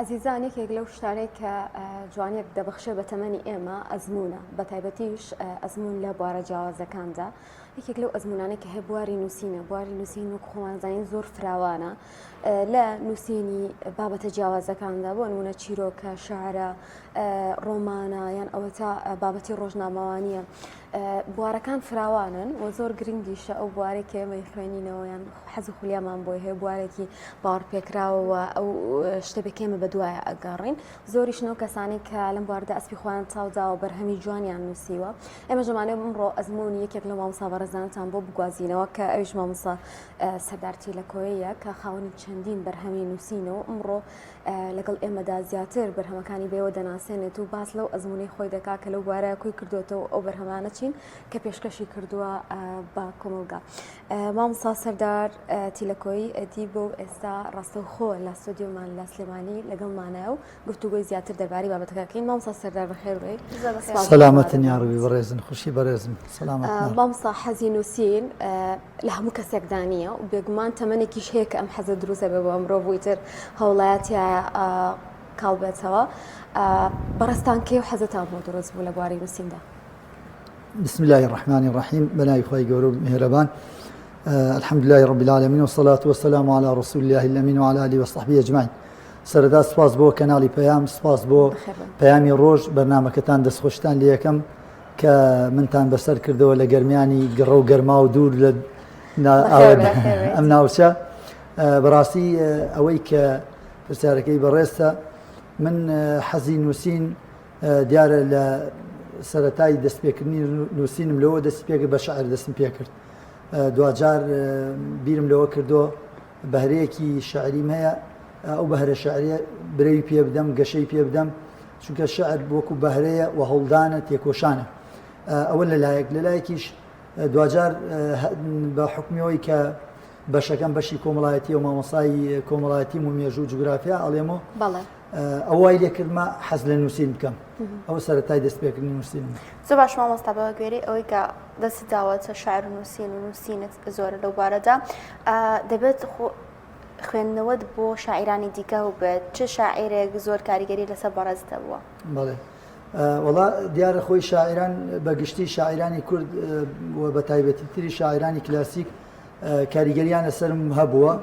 عزیزان یەکێک لەو شتانەی کە جوانێک دەبەخشێ بە تەمەنی ئێمە ئەزمونە بە تایبەتیش ئەزمون لە بوارە جیاوازەکاندا یەکێک لەو ئەزمونانەی کە هەیە بواری نووسینە بواری نووسین و خۆمانزانین زۆر فراوانە لە نووسینی بابەتە جیاوازەکاندا بۆ نمونە چیرۆکە شعرە ڕۆمانە یان ئەوە تا بابەتی ڕۆژنامەوانیە بوارەکان فراوانن و زۆر گرنگیشە ئەو بوارێک کە ئێمە خوێنینەوە یان حەز خولیامان بۆی هەیە بوارێکی باوەڕپێکراوەوە ئەو شتێک ئێمە بەدوایە ئەگەڕین زۆریشنەوە کەسانی کە لەم بواردا ئەسپی خۆیان چاوداوە بەرهەمی جوانیان نووسیوە ئێمە ژەمانێ بمڕۆ ئەزمموی یەکێک لە مامۆستا بەڕێزانتان بۆ بگوازینەوە کە ئەویش مامۆستا سەردارتی لە کۆیەیە کە خاوەنی چەندین بەرهەمی نووسینەوە ئەمڕۆ لەگەڵ ئێمەدا زیاتر بەرهەمەکانی بێەوە دەناسێنێت و باس لەو ئەزمموی خۆی دەکا کە لەو بوارە کۆی کردوێتەوە ئەو بەرهەمانە چین کە پێشکەشی کردووە بە کۆمەلگا مامۆستا سەردار تیلەکۆیی ئەدی بۆ ئێستا ڕاستەوخۆ لە ستۆدیۆمان لە سلێمانی لەگەڵمانایە و گفتوگۆی زیاتر دەربارەی بابەتەکەکەین مامۆستا سەردار بەخێر بێ سەلامەتن یا ڕەبی بەڕێزن خوشی بەڕێزم سەلامەت مامۆستا حەزی نووسین لە هەموو کەسێکدا نییە و بێگومان تەمەنێکیش هەیە کە ئەم حەزە دروستە بێ بۆ ئەمڕۆ بوویتر هەوڵایەتیایە کاڵبێتەوە بەڕستان کێ و حەزتان بۆ دروست بوو لە بواری نووسیندا بسم الله الرحمن الرحيم بناي خوي قولوا مهربان الحمد لله رب العالمين والصلاة والسلام على رسول الله الأمين وعلى آله وصحبه أجمعين سردا سپاس بو كنالي بيام سپاس بو بيامي روج برنامج كتان دس خوشتان ليكم كمنتان بسر كردو ولا جرمياني قرو قرما ودور ل أمنا وشا براسي أويك بساركي بريستا من حزين وسين ديار سەرەتای دەستپێکردنی نووسینم لەوە دەست پێ بە شەعر دەستم پێ کرد دوجار بیرم لەوە کردو بەهرەیەکی شعریم هەیە ئەو بەهرە شعریە برەوی پێ بدەم گەشەی پێ بدەم چونکە شەعر وەکو بەهرەیە و هەوڵدانە تێکۆشانە ئەوە لەلایەکیش دوجار بە حکمیەوەی کە بەشەکەم بەشی کۆمەڵایەتی و مامۆسای کۆمەڵایەتی و مێژوو جوگرافیا ئەڵێمەوە ئەوای لێکردمە حەز لە نووسین بکەم ئەو سەرەتای دەستپێکردنی نووسینم زۆر باش مامۆستا بەوە گوێری ئەوەی کە دەست داوەتە شاعر و نووسین و نووسینت زۆرە لەو بارەدا دەبێت خوێندنەوەت بۆ شاعیرانی دیکە و بێت چه شاعیرێک زۆر کاریگەری لەسەر بەڕێزدا بووە بەڵێ وەڵا دیارە خۆی شاعران بەگشتی شاعرانی کورد بە تایبەتی تری شاعرانی کلاسیک کاریگەریان لەسەرم هەبووە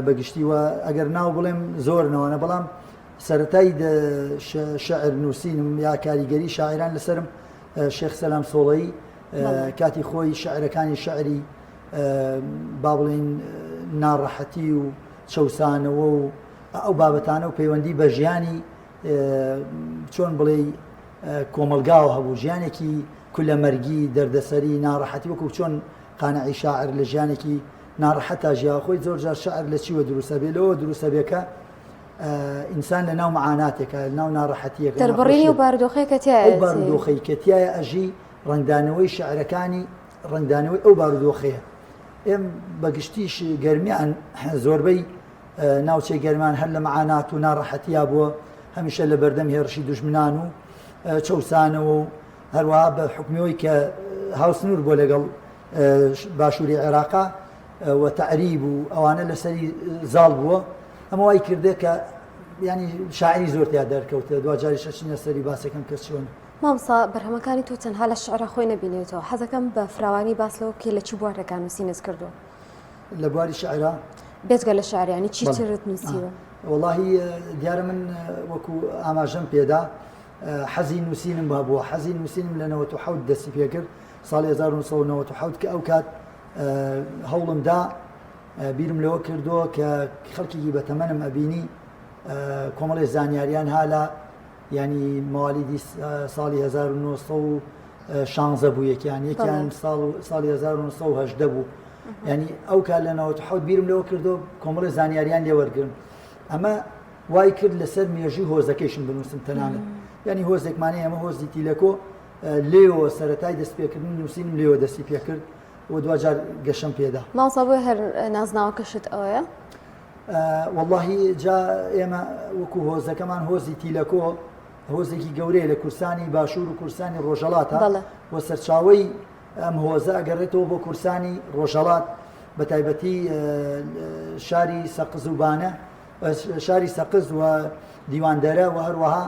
بەگشتی وە ئەگەر ناو بڵێم زۆر نەوانە بەڵام سەرەتای شعر نووسینم یا کاریگەری شاعران لەسرم شێخ سەلام سۆڵەیی کاتی خۆی شعرەکانی شعری با بڵێن ناڕەحەتی و چەوسانەوە و ئەو بابەتانە و پەیوەندی بە ژیانی چۆن بڵێ کۆمەلگاوە هەبوو ژیانێکی کولە مەرگی دەردەسەری ناڕەحەتی وەکو چۆن قانعی شاعر لە ژیانێکی ناڕەحەتا ژیا خۆی زۆر جار شعر لە چیوە دروستە بێ لەوە دروستە بێکە ئینسان لە ناو معاناتێکە ناو ناڕەحەتیەکە دەربڕینی و بارودۆخەیەکە تایە ئەو بارودۆخەی کە تایە ئەژی ڕنگدانەوەی شعرەکانی ڕنگدانەوەی ئەو بارودۆخەیە ئێم بەگشتیش گەرمیان زۆربەی ناوچەی گەرمان هەر لە معانات و ناڕەحەتیا بووە هەمیشە لە بەردەم هێرشی دوژمنان و چەوسانەوە و هەروەها بە حکمیەوەی کە هاوسنوور بۆ لەگەڵ باشووری عێراقا و تەعریب و ئەوانە لەسەری زاڵ بووە ئەمە وای کردێ کە ینی شاعری زۆرتیا دەرکەوتە دوجاری شەچینە سەری باسەکەم کە چۆن مامۆستا بەرهەمەکانی تۆ تەنها لە شعرە خۆی نەبینێتەوە حەزەکەم بە فراوانی باسلەوە کێ لە چی بوارەکان نووسینت کردو لە بواری شعرا بێجگە لە شعریانی چی ترت نووسیوە وەڵاهی دیارە من وەکو ئاماژەم پێدا حەزی نووسینم بووە حەزی نووسینم لە 1970 دەستی پێکرد ساڵی 1970 کە ئەو کات هەوڵمدا بیرم لەوە کردووە کە خەڵکێکی بەتەمەنم ئەبینی کۆمەڵی زانیاریان هالا ینی موالیدی ساڵی 1916 بوو یەکیان ساڵی 1970 بوو ینی ئەو کات لە 1970 بیرم لەوە کردو کۆمەڵی زانیاریان لێوەرگرن ئەمە وای کرد لەسەر مێژوی هۆزەکەیشم بنووسم تەنانەت ینی هۆزێکمانەیە ئەمە هۆزی تیلەکۆ لێەوە سەرەتای دەستپێکردنی نووسینم لێوە دەستی پێکرد و دوجار گەشەم پێدا مامۆستا بۆ هەر نازناوەکەشت ئەوەیە واللهی جا ئێمە وەکو هۆزەکەمان هۆزی تیلەکۆ هۆزێکی گەورەیە لە کورسانی باشوور و کورسانی ڕۆژەڵاتە و سەرچاوەی ئەم هۆزە ئەگەڕێتەوە بۆ کورسانی ڕۆژەڵات بە تایبەتی شاری سەقز و بانە شاری سەقز و دیواندەرە و هەروەها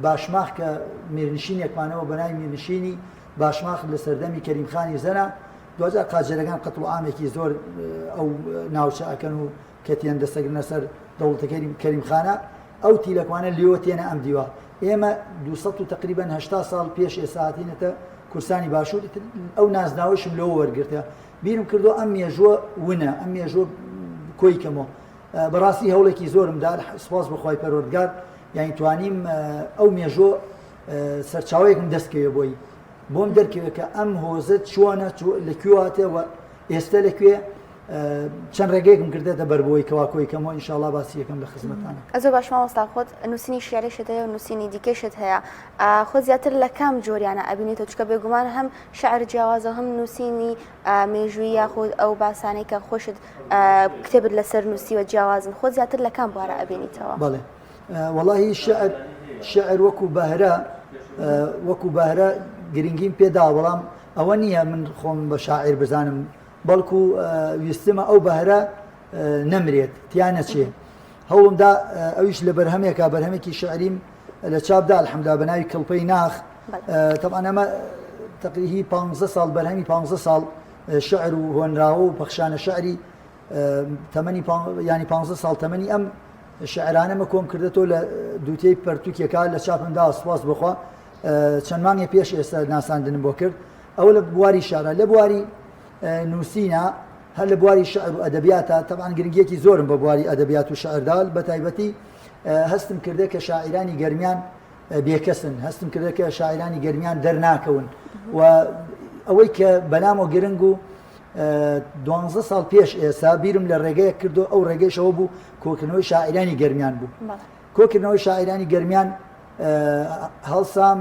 باشماخ کە میرنشینێکمانەوە بەناوی میرنشینی باشماخ لە سەردەمی کەریمخانی زەنە دوجار قاجەرەکان قەتڵ عامێکی زۆر ئەو ناوچە ئەکەن و کە تێن دەسەگرنە سەر دەوڵەتەکەی کەریمخانە ئەو تیلەکوانە لێوە تێنە ئەم دیوە ئێمە 200 و تقریبان 80 ساڵ پێش ئێساهاتینەتە کورسانی باشوور ئەو نازناوەشم لەوە وەرگرتە بیرم کردو ئەم مێژووە ونە ئەم مێژووە کۆیکەمەوە بەڕاستی هەوڵێکی زۆرمدا سپاس بەخوای پەروەردگار یانی توانیم ئەو مێژووە سەرچاوەیەکم دەستکەوێ بۆی بۆم دەرکەوێت کە ئەم هۆزت چۆنە لەکوێواتەوە ئێستا لەکوێ چەند ڕێگەیەکم کردێتە بەربەوەی کەواکۆیکەمەوە ئینشاءڵڵا باسی یەکەم لە خزمەتانە. ئەزۆ باش مامۆستا خۆت نووسینی شیعرێشت هەیە و نووسینی دیکەشت هەیە خۆ زیاتر لە کام جۆریانە ئەبینێتەوە چکە بێگومان هەم شعر جیاوازە هەم نووسینی مێژووی یاخود ئەو باسانەی کە خۆشت کتێبت لەسەر نووسیوە جیاوازن خۆ زیاتر لە کام بوارە ئەبینیتەوە؟ بەڵێ وەڵاهی شعر وەکو بەهرە گرنگیم پێدا بەڵام ئەوە نییە من خۆم بە شاعیر بزانم بەڵکو ویستمە ئەو بەهرە نەمرێت تیانە چێ هەوڵمدا ئەویش لە بەرهەمێکە بەرهەمێکی شعریم لە چاپدا الحەمدا بە ناوی کڵپەی ناخ طبعا ئەمە تقریبی 15 ساڵ بەرهەمی 15 ساڵ شعر و هۆنراوە و پەخشانە شعری تەمەنی ینی 15 ساڵ تەمەنی ئەم شعرانەمە کۆم کردێتەوە لە دووتەی پەرتوکیەکە لە چاپمدا سوپاس بخوا چەند مانگێ پێش ئێستا ناساندنم بۆ کرد ئەوە لە بواری شعرە لە بواری نووسینە هەر لە بواری شعر و ئەدەبیاتە طبعا گرنگیەکی زۆرم بە بواری ئەدەبیات و شعردا بە تایبەتی هەستم کردێ کە شاعرانی گەرمیان بێکەسن هەستم کردێ کە شاعرانی گەرمیان دەرناکەون و ئەوەی کە بەنامۆ گرنگ و 12 ساڵ پێش ئێستا بیرم لە ڕێگەیەک کردو ئەو ڕێگەیشەوە بوو کۆکردنەوەی شاعرانی گەرمیان بوو کۆکردنەوەی شاعرانی گەرمیان هەڵسام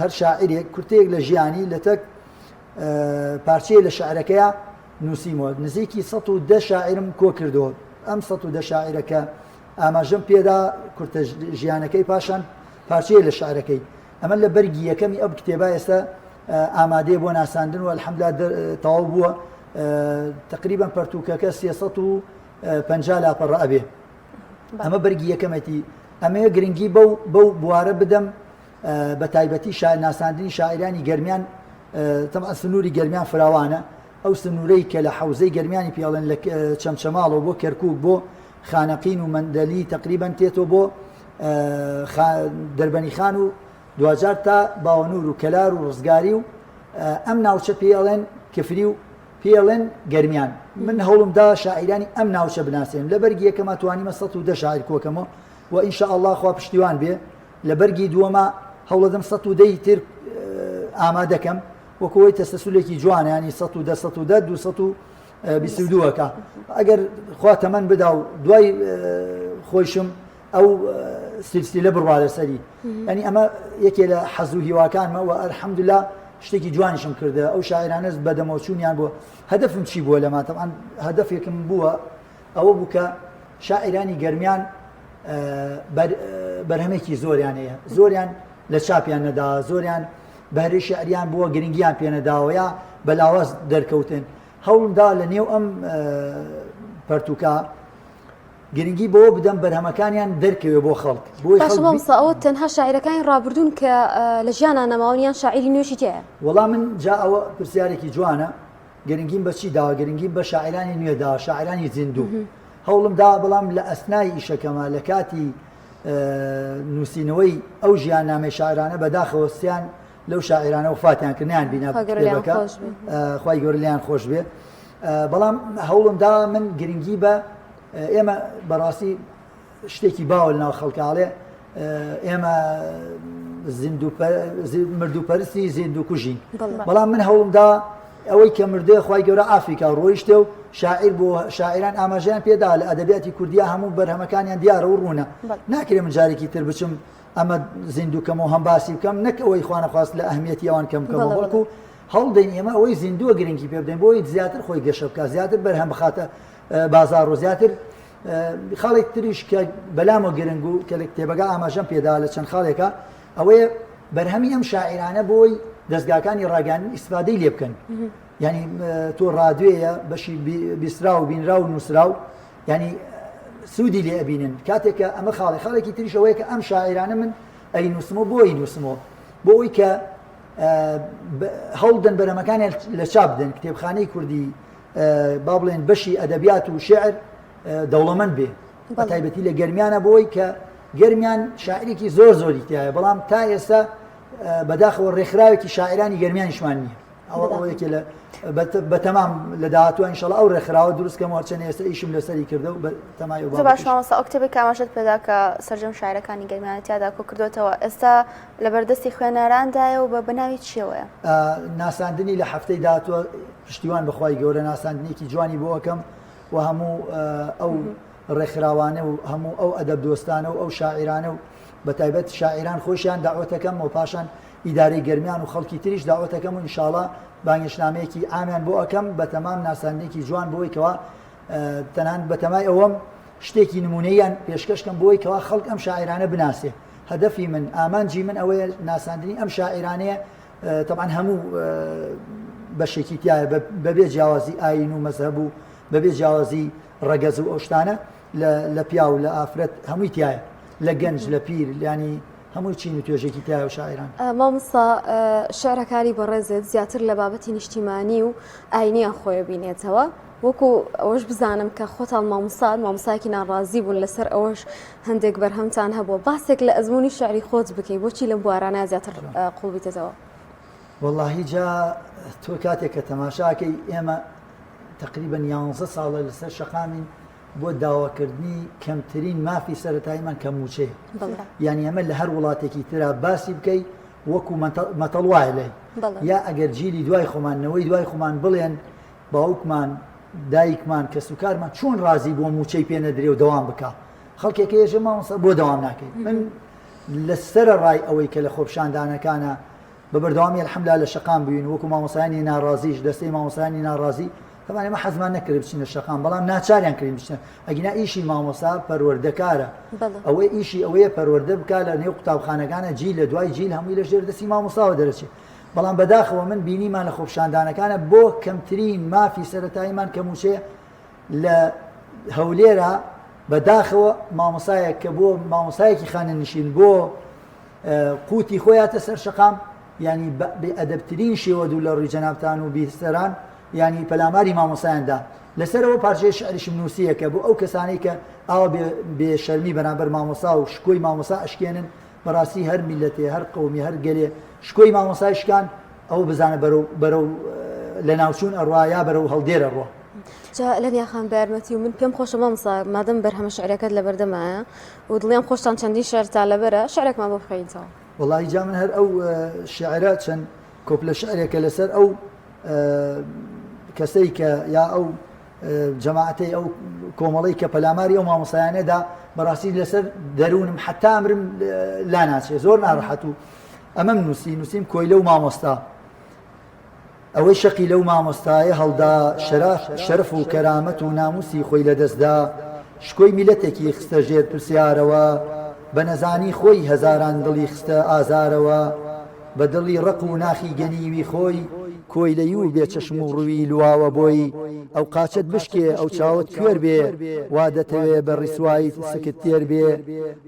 هەر شاعرێک کورتەیەک لە ژیانی لە تەک پارچەیە لە شعرەکەیە نووسیمەوە نزیکی 110 شاعرم کۆ کردەوە ئەم 110 شاعرەکە ئاماژەم پێدا کورتە ژیانەکەی پاشان پارچەیە لە شعرەکەی ئەمە لە بەرگی یەکەمی ئەو کتێبە ئێستا ئامادەیە بۆ ناساندن و الحەمدوللا تەواو بووە تقریبا پەرتوکەکە 350 لاپەڕە ئەبێ ئەمە بەرگی یەکەمەتی ئەمەیە گرنگی بەو بوارە بدەم بە تایبەتی ناساندنی شاعرانی گەرمیان تەمەن سنووری گەرمیان فراوانە ئەو سنوورەی کە لە حەوزەی گەرمیانی پێڵێن لە چەمچەماڵەوە بۆ کەرکووک بۆ خانەقین و مەندەلی تقریبا تێتەوە بۆ دەربەنی خان و دوجار تا باوەنور و کەلار و ڕزگاری و ئەم ناوچە پێڵێن کفری و پێڵێن گەرمیان من هەوڵمدا شاعرانی ئەم ناوچە بناسێن لە بەرگی یەکەمە توانیمە 110 شاعر کۆکەمەوە و ئینشاءالله خوا پشتیوان بێ لە بەرگی دووەمە هەوڵەدەم 110 تر ئامادەکەم وەکەوەی تەسەسولێکی جوانە ینی 222ەکە ئەگەر خوا تەمەن بدا و دوای خۆشم ئەو سلسلە بڕوا لەسەری ینی ئەمە یەکێ لە حەز و هیواکانمە و الحەمدوللا شتێکی جوانیشم کردە ئەو شاعرانەز بەدەمەوچوونیان بۆ هەدەفم چی بووە لەما تەمان هەدەفێکم بووە ئەوە بوو کە شاعرانی گەرمیان بەرهەمێکی زۆریان هەیە زۆریان لە چاپیان نەدا زۆریان بەهرەی شعریان بووە گرنگیان پێ نەداوە یا بەلاواز دەرکەوتن هەوڵمدا لە نێو ئەم پەرتوکە گرنگی بۆ بدەم بەرهەمەکانیان دەرکەوێ بۆ خەڵک باشە مامۆستا ئەوە تەنها شاعیرەکانی ڕابردوون کە لە ژیانان نەماوەنیان شاعیری نوێژی تێیە وەڵام من جا ئەوە پرسیارێکی جوانە گرنگیم بە چی داوە گرنگیم بە شاعرانی نوێدا شاعرانی زیندوو هەوڵمدا بەڵام لە ئەسنای ئیشەکەمە لە کاتی نووسینەوەی ئەو ژیاننامەی شاعرانە بەداخەوەستیان لەو شاعرانە وفاتیان کردیان بینە کتێبەکە خوای گەورە لیان خۆش بێ بەڵام هەوڵمدا من گرنگی بە ئێمە بەڕاستی شتێکی باوە لەناو خەڵکاڵێ ئێمە مردوپەرستی زیندووکوژین بەڵام من هەوڵمدا ئەوەی کە مردێ خوای گەورە ئافریکا ڕۆیشتێ و شاعیر بۆ شاعران ئاماژەیان پێدا لە ئەدەبیاتی کوردیا هەموو بەرهەمەکانیان دیارە و ڕوونە ناکرێ من جارێکی تر بچم ئەمە زیندووکەمەوە هەم باسی بکەم نەک ئەوەی خوانەخواست لە ئەهمیەتی ئەوان کەم بکەمەوە بەڵکو هەڵدەین ئێمە ئەوەی زیندووە گرنگی پێ بدەین بۆی زیاتر خۆی گەشە بکە زیاتر بەرهەم بخاتە بازار و زیاتر خاڵێک تریش کە بەلامە گرنگ و کە لە کتێبەکە ئاماژەم پێدا لە چەند خاڵێکە ئەوەیە بەرهەمی ئەم شاعرانە بۆی دەستگاکانی ڕاگەاندن ئیسفادەی لێ بکەن ینی تۆ ڕادوێیە بەشی بیسرا و بینرا و نووسرا و ینی سوودی لێ ئەبینن کاتێککە ئەمە خاڵێکی تریشەوەی کە ئەم شاعرانە من ئەینووسمەوە بۆی نووسمەوە بۆ ئەوی کە هەوڵدن بەرەمەکانیان لە چاپ بدەن کتێبخانەی کوردی با بڵێن بەشی ئەدەبیات و شێعر دەوڵەمەند بێ بە تایبەتی لە گەرمیانە بۆی کە گەرمیان شاعرێکی زۆر زۆری تایە بەڵام تا ئێستا بەداخەوە ڕێکخراوێکی شاعرانی گەرمیانیشمان نییە ئەوەیەکی لە بەتەمام لە داهاتوە ئینشاڵڵا ئەو ڕێکخراوە دروستکەمەوە چەند ئێستا ئیشم لەسەری کردە و بەتەمای باشماوەستا ئەو کتێبێک ئاماژەت پێدا کە سەرجەم شاعرەکانی گەرمیانە تیادا کۆ کردوێتەوە ئێستا لە بەردەستی خوێنەراندایە و بە بەناوی چیەوەیە ناساندنی لە هەفتەی داهاتوە پشتیوان بەخوای گەورە ناساندنێکی جوانی بۆ ئەەکەم و هەموو ئەو ڕێکخراوانە و هەموو ئەو ئەدەب دۆستانە و ئەو شاعرانە و بە تایبەت شاعران خۆشیان داوەتەکەم و پاشان ئیدارەی گەرمیان و خەڵکی تریش داوەتەکەم و ئینشاڵڵا بانگشنامەیەکی ئامیان بۆ ئەەکەم بە تەمام ناساندێکی جوان بۆی کەوا تەنان بە تەمای ئەوەم شتێکی نمونەیان پێشکەشکەم بۆی کەوا خەڵک ئەم شاعرانە بناسێ هەدەفی من ئامانجی من ئەوەیە ناساندنی ئەم شاعرانەیە طبعاً هەموو بەشێکی تایە بەبێ جیاوازی ئاین و مەذهب و بەبێ جیاوازی ڕەگەز و ئەو شتانە لە پیا و لە ئافرەت هەمووی تایە لە گەنج لە پیر ینی هەمووی چین و توێژێکی تایە و شاعران مامۆستا شعرەکاری بەڕێزت زیاتر لە بابەتی نیشتیمانی و ئاینیان خۆی بینێتەوە وەکو ئەوەش بزانم کە خۆتان مامۆستایەکی ناڕازی بوون لەسەر ئەوەش هەندێک بەرهەمتان هەبووە باسێک لە ئەزمموی شعری خۆت بکەی بۆچی لە بوارانە زیاتر قوڵبیتەوە واللهی جا تۆ کاتێک کە تەماشاکەی ئێمە تقریبا 11 ساڵە لەسەر شەقامین بۆ داواکردنی کەمترین مافی سەرەتاییمان کە موچێ یعنی ئەمە لە هەر وڵاتێکی ترا باسی بکەی وەکو مەتەڵ وایە لێ یا ئەگەر جیلی دوای خۆمانەوەی دوای خۆمان بڵێن باوکمان دایکمان کە سوکارمان چۆن ڕازی بۆ موچەی پێ نەدرێ و دەوام بکە خەڵکێکە ێژە مامۆستا بۆ دەوام ناکەیت من لەسرە ڕای ئەوەی کە لە خۆپشاندانەکانە بە بەردەوامی الحەمدلله لە شەقام بووین وەکو مامۆستایانی ناڕازیش دەستەی مامۆستایانی ناڕازی طبعا ئێمە حەزمان نەکرد بچینە شەقام بەڵام ناچاریان کردین بچنە ئەگینا ئیشی مامۆستا پەروەردەکارە ئەوەی ئیشی ئەوەیە پەروەردە بکە لە نێو قوتابخانەکانە جیل لە دوای جیل هەمووی لە ژێر دەستی مامۆستاوە دەرەچێت بەڵام بەداخەوە من بینیمان لە خۆپشاندانەکانە بۆ کەمترین مافی سەرەتاییمان کە موچەیە لە هەولێرە بەداخەوە مامۆستایەک کە بۆ مامۆستایەکی خانەنشین بۆ قوتی خۆیاتە سەر شەقام ینی بێئەدەبترین شێوە دوو لە ڕووی جەنابتان و بیستەران ینی پەلاماری مامۆسایاندا لەسەرەوە پارچەی شعریشم نووسیەکە بۆ ئەو کەسانەی کە ئاوا بێشەرمی بەرامبەر مامۆسا و شکۆی مامۆسا ئەشکێنن بەڕاستی هەر میلەتێ هەر قەومی هەر گەلێ شکۆی مامۆسای شکان ئەو بزانە بەرەو لە ناوچوون ئەڕوا یا بەرەو هەڵدێرە ڕۆ لەنیاخان بەرمەتی و من پێم خۆشە مامۆستا مادەم بەرهەمە شعرەکەت لە بەردەمایە و دڵیان خۆشتان چەندین شعرتا لەبەرە شعرێکمان بۆ بخەینەوە والله جا من هەر ئەو شعرە چەند کۆپلە شعرێکە لەسەر ئەو کەسەی کە یا ئەو جەماعەتەی ئەو کۆمەڵی کە پەلاماری ئەو مامۆسایانەدا بەڕاستی لەسەر دەروونم حتا ئەمرم لا ناچێ زۆر ناڕەحەت و ئەمەم نووسیم کۆیلە و مامۆستا ئەوەی شەقی لەو مامۆستایە هەڵدا شەرف و کەرامەت و ناموسی خۆی لەدەستدا شکۆی میلەتێکی خستە ژێر پرسیارەوە بە نەزانی خۆی هەزاران دڵی خستە ئازارەوە بە دڵی ڕق و ناخی گەنیوی خۆی کۆیلەی و بێچەشم و ڕووی لواوە بۆی ئەو قاچت بشکێ ئەو چاوت کوێر بێ وا دەتەوێ بە ڕیسوایی سکت تێر بێ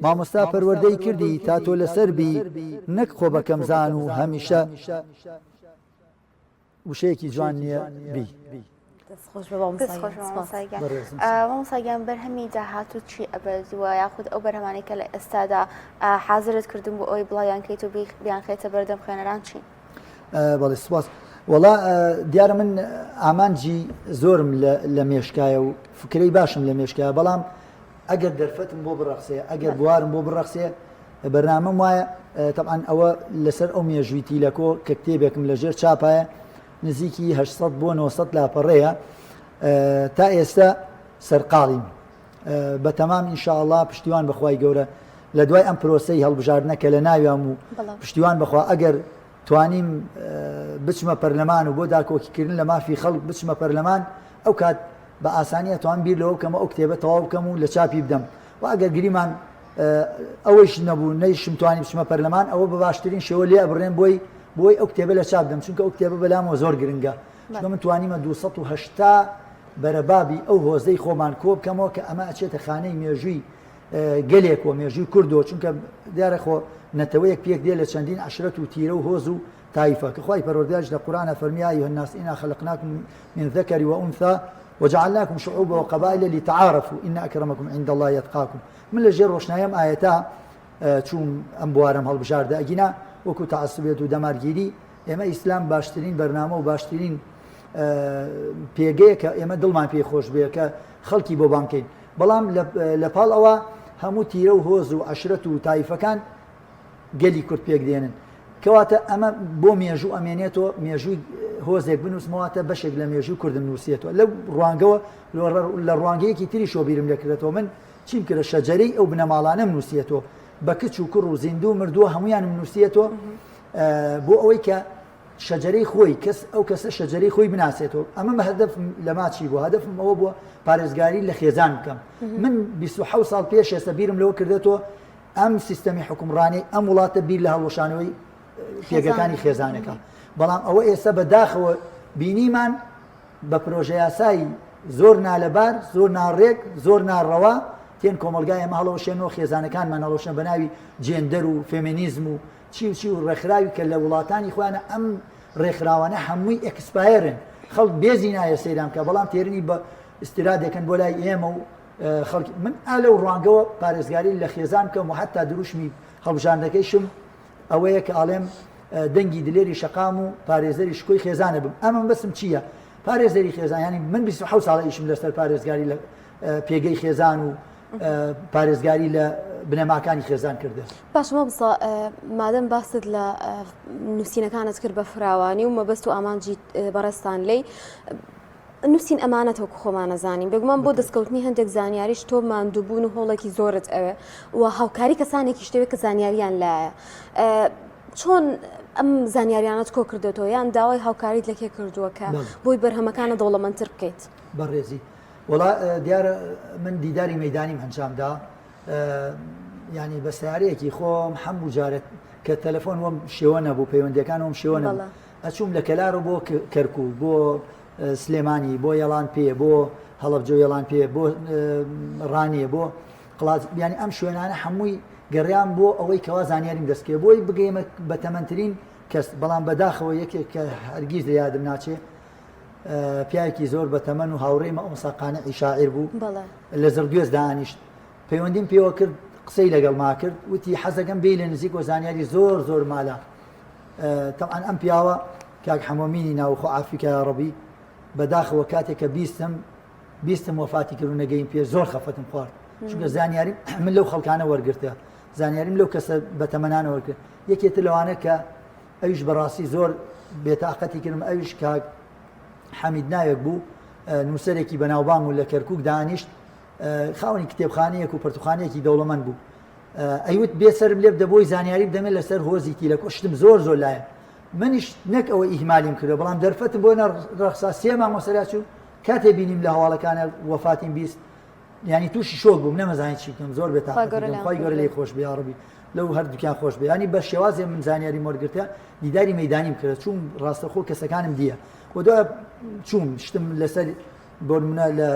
مامۆستا پەروەردەی کردی تا تۆ لەسەر بی نەک خۆ بەکەم زان و هەمیشە وشەیەکی جوان نییە بی مامۆستاگیان بەرهەمی داهاتوو چی ئەبەزیوە یاخود ئەو بەرهەمانەی کە لە ئێستادا حازرت کردم بۆ ئەوی بڵایان کەیت و بیان خێتە بەردەم خوێنەران چی؟ بەڵێ سوپاس وەڵا دیارە من ئامانجی زۆرم لە مێشکایە و فکرەی باشم لە مێشکایە بەڵام ئەگەر دەرفەتم بۆ بڕەخسێ ئەگەر بوارم بۆ بڕەخسێ بەرنامەم وایە طبعاً ئەوە لەسەر ئەو مێژووی تیلەکۆ کە کتێبێکم لەژێر چاپایە نزیکی 800 بۆ 900 لاپەڕەیە تا ئێستا سەرقاڵیم بە تەمام ئینشاءالله پشتیوان بەخوای گەورە لە دوای ئەم پرۆسەی هەڵبژاردنەکە لە ناویان و پشتیوان بەخوا ئەگەر توانیم بچمە پەرلەمان و بۆ داکۆکیکردن لە مافی خەڵک بچمە پەرلەمان ئەو کات بە ئاسانیە توان بیر لەوە کەمە ئەو کتێبە تەواو بکەم و لە چاپی بدەم و ئەگەر گریمان ئەوەیش نەبوو نەیشم توانی بچمە پەرلەمان ئەوە بە باشترین شێوە لێ ئەبڕێن بۆی ئەو کتێبە لە چاپ بدەم چونکە ئەو کتێبە بەلامەوە زۆر گرنگە چونکە من توانیمە 280 بەرەبابی ئەو هۆزەی خۆمان کۆ بکەمەوە کە ئەمە ئەچێتە خانەی مێژووی گەلێکەوە مێژووی کوردەوە چونکە دیارە خۆ نەتەوەیەک پێک دێ لە چەندین عشرەت و تیرە و هۆز و تایفە کە خوای پەروەردگارش لە قورئانە فەرمی یا ئەیها الناس ئینا خەلقناکم من ذەکەر وأنثى وجعلناكم شعوبا وقبائل لتعارفوا إن أكرمكم عند الله يتقاكم من لەژێر ڕۆشنایەم ئاەتا چوون ئەم بوارەم هەڵبژاردە ئەگینا وەکو تەعەسسوبێت و دەمارگیری ئێمە ئیسلام باشترین بەرنامە و باشترین پێگەیە کە ئێمە دڵمان پێی خۆش بێ کە خەڵکی بۆ بانکەین بەڵام لە پاڵ ئەوە هەموو تیرە و هۆز و عشرەت و تایفەکان گەلی کورد پێک دێنن کەواتە ئەمە بۆ مێژوو ئەمێنێتەوە مێژووی هۆزێک بنووسمەوەتە بەشێک لە مێژوو کوردم نووسێتەوە لەو ڕوانگەوە لە ڕوانگەیەکی تری شۆبیرم لێکردێتەوە من چیم کردە شەجەرەی ئەو بنەماڵانەم نووسێتەوە بە کچ و کوڕ و زیندوو مردووە هەمویانم نووسێتەوە بۆ ئەوەی کە شەجەرەی خۆی ئەو کەسە شەجەرەی خۆی بناسێتەوە ئەمە بە هەدەف لە ماچی بۆ هەدەفم ئەوە بووە پارێزگاری لە خێزان بکەم من 27 ساڵ پێش ئێستا بیرم لەوە کردێتەوە ئەم سیستەمی حکومڕانی ئەم وڵاتە بیر لە هەڵوەشانەوەی پێگەکانی خێزانەکە بەڵام ئەوە ئێستا بەداخەوە بینیمان بە پرۆژە یاسایی زۆر نالەبار زۆر ناڕێک زۆر ناڕەوا تێن کۆمەلگای ئەمە هەڵەوەشێنەوە خێزانەکانمان هەڵەوەشێن بە ناوی جێندەر و فێمینیزم و چی و ڕێکخراوی کە لە وڵاتانی خۆیانە ئەم ڕێکخراوانە هەمووی ئەکسپایرن خەڵک بێزی نایە سەیران کە بەڵام تێرنی بە ئستیرادێکن بۆ لای ئێمە و خەڵکی من ئالەو ڕوانگەوە پارێزگاری لە خێزان کەم و حتا دروشمی هەڵبژاردنەکەیشم ئەوەیە کە ئاڵێم دەنگی دلێری شەقام و پارێزەری شکۆی خێزانە بم ئەمە بەسم چییە پارێزەری خێزان ینی من 27 ساڵە ئیشم لەسەر پارێزگاری لە پێگەی خێزان و پارێزگاری لە بنەماکانی خێزان کردە باشمە بسا مادەم باست لە نووسینەکانت کرد بە فراوانی و مەبەست و ئامانجی بەڕێستان لی نووسین ئەمانەتەوە خۆمانەزانین بگومان بۆ دەستکەوتنی هەندێک زانیاریش تۆ ماندووبوون و هۆڵێکی زۆرت ئەوێ و هاوکاری کەسانێکی شتێوێت کە زانیاریان لایە چۆن ئەم زانیاریانت کۆ کردێتەوە یان داوای هاوکاریت لەکێ کردووە کە بۆی بەرهەمەکانە دەوڵەمەندتر بکەیت بەڕێزی وڵا دیارە من دیداری مەدانیم هەنجامدا ینی بە سیارەیەکی خۆم هەموو جارێت کە تەلەفۆن وەم شێوە نەبوو پەیوەندەکان وەم شێوە نەبوو ئەچووم لە کەلارە بۆ کەرکوو بۆ سلێمانی بۆ یەڵان پێ بۆ هەڵەبجە یەڵان پێ بۆ ڕانیە بۆ قڵات بیانی ئەم شوێنانە هەمووی گەڕیان بۆ ئەوەی کەوا زانیاریم دەستکێ بۆی بگەیمە بە تەمەنترین کەس بەڵام بەداخەوە یەکێک کە هەرگیز لە یادم ناچێ پیاوێکی زۆر بە تەمەن و هاوڕێمە ئەوسا قانعی شاعیر بوو لە زەردوێز دانیشت پەیوەندیم پێوە کرد قسەی لەگەڵ ما کرد وتی حەزەکەم بێ لە نزیک و زانیاری زۆر زۆر مالا تەعان ئەم پیاوە کاک حەمۆمینی ناوخۆ ئافریکا یا ڕەبی بەداخەوە کاتێک کە بیستم وەفاتی کرد و نەگەیم پێ زۆر خەفەتم خوارد چونکە زانیاری من لەو خەڵکانە وەرگرتە زانیاریم لەو کەسە بە تەمەنانە وەرگرت یەکێتە لەوانە کە ئەویش بەڕاستی زۆر بێتاقەتی کردم ئەویش کاک حەمید ناوێک بوو نووسەرێکی بەناوبانگ و لە کەرکووک دانیشت خاوەنی کتێبخانەیەک و پەرتوخانەیەکی دەوڵەمەند بوو ئەیوت بێسەرم لێ بدەبۆی زانیاری بدەمێت لەسەر هۆزی تیلەکۆ شتم زۆر زۆر لایە منیش نەک ئەوە ئیهمالیم کردە بەڵام دەرفەتم بۆ ڕەخسا سێ مانگ وەسەرا چوو کاتێ بینیم لە هەواڵەکانە وەفاتیم بیست ینی تووشی شۆک بووم نەمەزانی چی بکەم زۆر بێتاقەتی خی گەورە لێی خۆش بێ یا ڕەبی لەو هەردووکیان خۆش بێ ینی بە شێوازێ من زانیاری وەرگرتە دیداری مەیدانیم کرد چوون ڕاستەخۆ کەسەکانم دیە و دوای چوون شتم لەسەر بۆ نمونە لە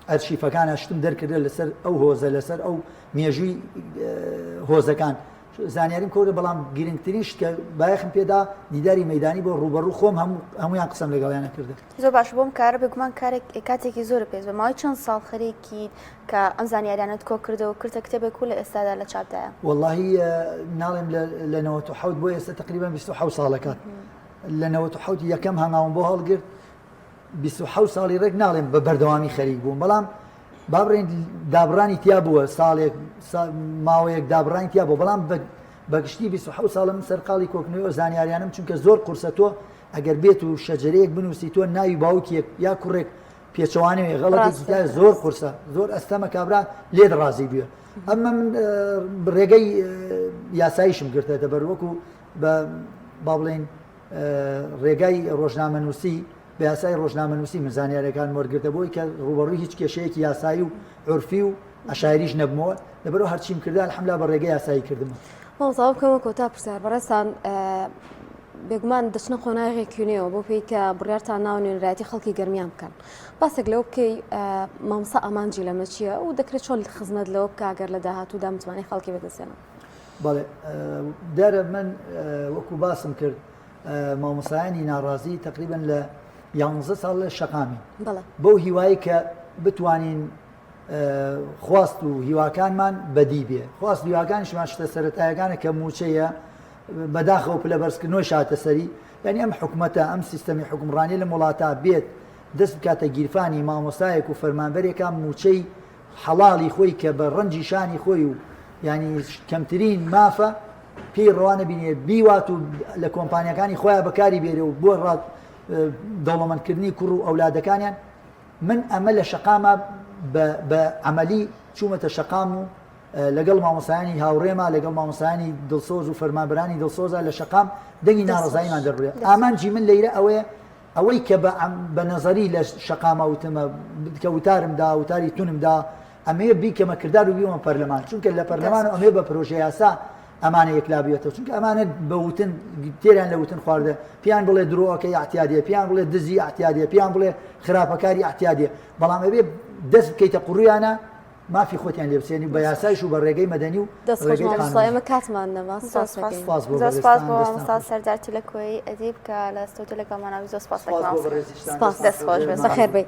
ئەرشیفەکانە شتم دەرکردە لەسەر ئەو هۆزە لەسەر ئەو مێژووی هۆزەکان زانیاریم کۆرە بەڵام گرنگترین شت کە بایەخم پێدا دیداری مەیدانی بۆ ڕوبەڕوو خۆم هەمویان قسەم لەگەڵیانە کرد زۆر باش بۆم کارە بگومان کاتێکی زۆر پێز بە ماوەی چەند ساڵ خەریکی کە ئەم زانیاریانت کۆ کردەوە کردە کتێبێک و لە ئێستادا لە چاپدایە وەڵاهی ناڵێم لە 97 بۆ ئێستا تقریبا 27 ساڵەکان لە 97 یەکەم هەنگاوم بۆ هەڵگرت 27 ساڵی ڕێک ناڵێم بە بەردەوامی خەریک بووم بەڵام بابڕێن دابڕانی تیا بووە ساڵێک ماوەیەک دابڕانی تیا بوو بەڵام بەگشتی 27 ساڵە من سەرقاڵی کۆکنەوە زانیاریانم چونکە زۆر قورسە تۆ ئەگەر بێت و شەجەرەیەک بنووسی تۆ ناوی باوکێک یا کوڕێک پێچەوانەوەی غەڵەتی زۆر قورسە زۆر ئەستەمە کابرا لێت ڕازی بێ ئەمە من ڕێگەی یاساییشم گرتێتە بەروەکو بە با بڵێن ڕێگای ڕۆژنامەنووسی بە یاسای ڕۆژنامەنووسی من زانیاریەکان وەرگرتە بۆی کە ڕوبەڕووی هیچ کێشەیەکی یاسایی و عورفی و عەشایریش نەبمەوە لەبەرەوە هەرچیم کردە الحەمدوللا بە ڕێگەی یاسایی کردمەوە ماوەساوە بکەمە کۆتا پرسیار بەڕێستان بێگومان دەچنە خۆناغێکیونەوە بۆ پێی کە بڕیارتان ناو نوێنەرایەتی خەڵکی گەرمیان بکەن باسێک لەوە بکەی مامۆستا ئامانجی لەمە چییە و دەکرێت چۆن خزمەت لەوە بکە ئەگەر لە داهاتوودا متوانێت خەڵکی بەدەستێنن. بەڵێ دەرە من وەکو باسم کرد مامۆستایانی ناڕازی تقریبا لە 11 ساڵ لە شەقامی بەو هیوایی کە بتوانین خواست و هیواکانمان بەدی بێ خواست هیواکانیشمان شتە سەرەتایەکانە کە موچەیە بەداخەوە پلە بەرزکردنەوەی شاتە سەری یعنی ئەم حکوومەتە ئەم سیستەمی حکومڕانی لە وڵاتە بێت دەست بکاتە گیرفانی مامۆستایەک و فەرمانبەرێکە موچەی حەڵاڵی خۆی کە بە ڕەنجی شانی خۆی و ینی کەمترین مافە پێی ڕەوانە بینێ بیوات و لە کۆمپانیەکانی خۆیان بەکاری بێرێ و بۆ ڕات دەوڵەمەندکردنی کوڕ و ئەولادەکانیان من ئەمە لە شەقامە بە عملی چوومەتە شەقام و لەگەڵ مامۆستایانی هاوڕێمە لەگەڵ مامۆستایانی دڵسۆز و فەرمانبەرانی دڵسۆزە لە شەقام دەنگی ناڕزاییمان دەڕێ ئامانجی من لەیرە ئەوەی کە بە نەزەری لە شەقامە وتمە کە وتارمدا وتاری تونمدا ئەمەیە بیکەمە کردار و بیومە پەرلەمان چونکە لە پەرلەمان ئەمێ بە پرۆژە یاسا ئەمانە یەکلابیێتەوە چونکە ئەمانە بەوتن تێریان لە وتن خواردە پیان بڵێ درۆەکەی احتیادیە پیان بڵێ دزی احتیادیە پیان بڵێ خراپەکاری احتیادیە بەڵام ئەبێ دەست بکەیتە قوڕیانە مافی خۆتیان لێ بچێنی بە یاسایش و بە ڕێگەی مەدەنی و دەستخۆشمە کاتمان نەما سپاس بۆ مامۆستا سەرجارتی لە کۆی ئەدیب کە لە ستۆتە لەگەڵماناوی زۆر سپاس دەستخۆش بێ خێر بێ